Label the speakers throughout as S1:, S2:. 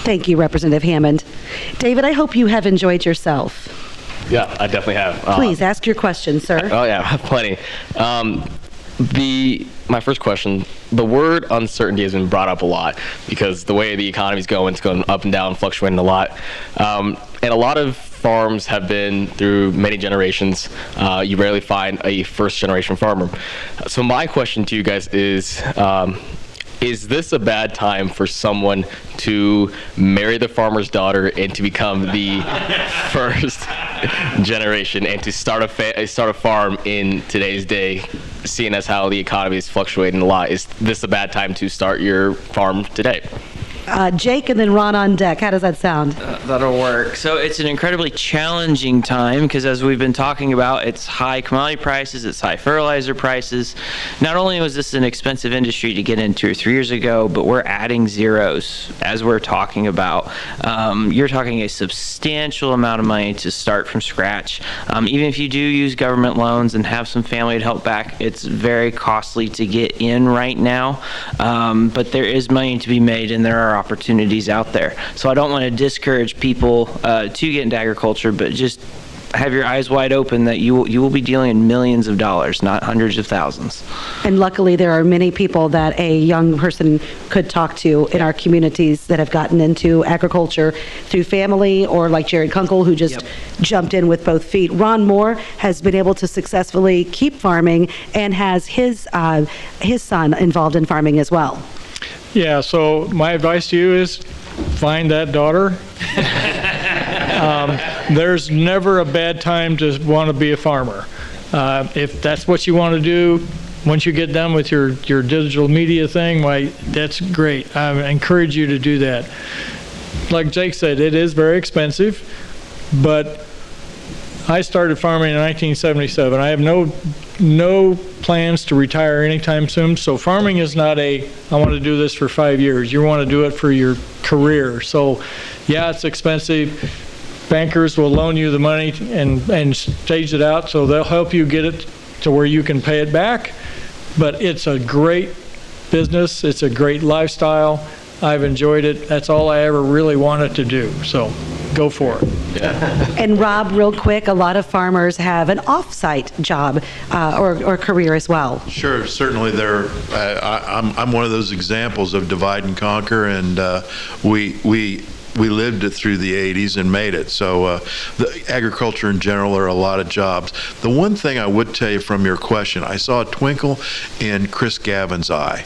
S1: Thank you, Representative Hammond. David, I hope you have enjoyed yourself.
S2: Yeah, I definitely have.
S1: Please ask your question, sir.
S2: Oh yeah, I have plenty. My first question, the word uncertainty has been brought up a lot because the way the economy's going, it's going up and down, fluctuating a lot. And a lot of farms have been through many generations. You rarely find a first-generation farmer. So my question to you guys is this a bad time for someone to marry the farmer's daughter and to become the first generation and to start a farm in today's day, seeing as how the economy is fluctuating a lot? Is this a bad time to start your farm today?
S1: Jake and then Ron on deck. How does that sound?
S3: That'll work. So it's an incredibly challenging time because, as we've been talking about, it's high commodity prices, it's high fertilizer prices. Not only was this an expensive industry to get in 2 or 3 years ago, but we're adding zeros as we're talking about. You're talking a substantial amount of money to start from scratch. Even if you do use government loans and have some family to help back, it's very costly to get in right now. But there is money to be made, and there are opportunities out there. So I don't want to discourage people to get into agriculture, but just have your eyes wide open that you will be dealing in millions of dollars, not hundreds of thousands.
S1: And luckily there are many people that a young person could talk to in our communities that have gotten into agriculture through family, or like Jared Kunkel, who just jumped in with both feet. Ron Moore has been able to successfully keep farming and has his son involved in farming as well.
S4: Yeah, so my advice to you is find that daughter. There's never a bad time to want to be a farmer. If that's what you want to do, once you get done with your digital media thing, why, that's great. I encourage you to do that. Like Jake said, it is very expensive, but I started farming in 1977. I have no plans to retire anytime soon. So farming is not I want to do this for 5 years. You want to do it for your career. So yeah, it's expensive. Bankers will loan you the money and stage it out, so they'll help you get it to where you can pay it back. But it's a great business. It's a great lifestyle. I've enjoyed it. That's all I ever really wanted to do. So go for it.
S2: Yeah.
S1: And Rob, real quick, a lot of farmers have an off-site job or career as well.
S5: Sure, certainly I'm one of those examples of divide and conquer, and we lived it through the 80s and made it. So the agriculture in general are a lot of jobs. The one thing I would tell you from your question, I saw a twinkle in Chris Gavin's eye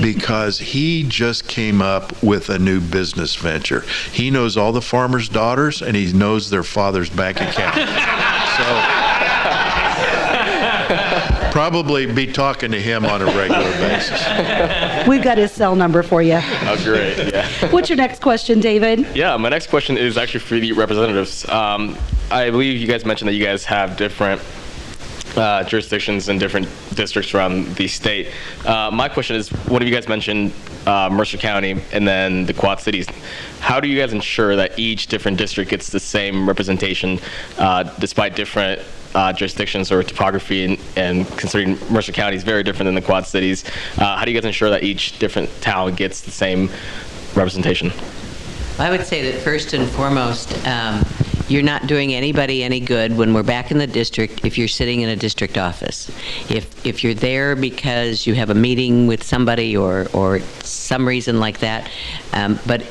S5: because he just came up with a new business venture. He knows all the farmers' daughters and he knows their father's bank account. So probably be talking to him on a regular basis.
S1: We've got his cell number for you.
S2: Oh, great. Yeah.
S1: What's your next question, David?
S2: Yeah, my next question is actually for the representatives. I believe you guys mentioned that you guys have different jurisdictions and different districts around the state. My question is, one of you guys mentioned Mercer County and then the Quad Cities. How do you guys ensure that each different district gets the same representation despite different jurisdictions or topography, and considering Mercer County is very different than the Quad Cities, how do you guys ensure that each different town gets the same representation?
S6: I would say that first and foremost, you're not doing anybody any good when we're back in the district if you're sitting in a district office. If you're there because you have a meeting with somebody or some reason like that, but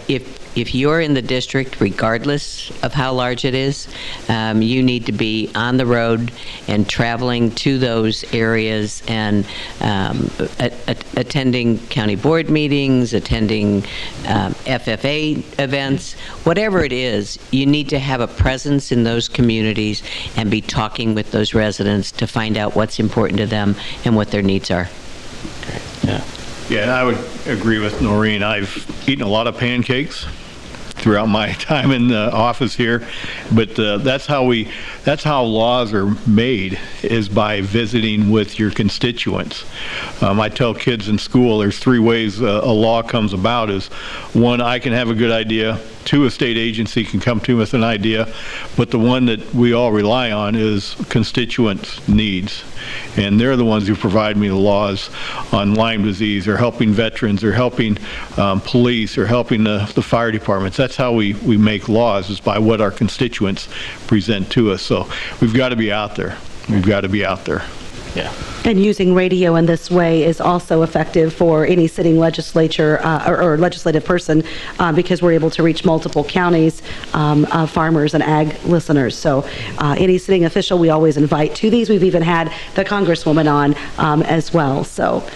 S6: if you're in the district, regardless of how large it is, you need to be on the road and traveling to those areas and attending county board meetings, attending FFA events, whatever it is. You need to have a presence in those communities and be talking with those residents to find out what's important to them and what their needs are.
S2: Yeah.
S7: Yeah, I would agree with Norine. I've eaten a lot of pancakes throughout my time in the office here, but that's how laws are made, is by visiting with your constituents. I tell kids in school there's 3 ways a law comes about. Is one, I can have a good idea, to a state agency can come to with an idea, but the one that we all rely on is constituents' needs. And they're the ones who provide me the laws on Lyme disease, or helping veterans, or helping police, or helping the fire departments. That's how we make laws, is by what our constituents present to us. So we've got to be out there. We've got to be out there.
S2: Yeah.
S1: And using radio in this way is also effective for any sitting legislature or legislative person because we're able to reach multiple counties, farmers and ag listeners. So any sitting official we always invite to these. We've even had the Congresswoman on as well. So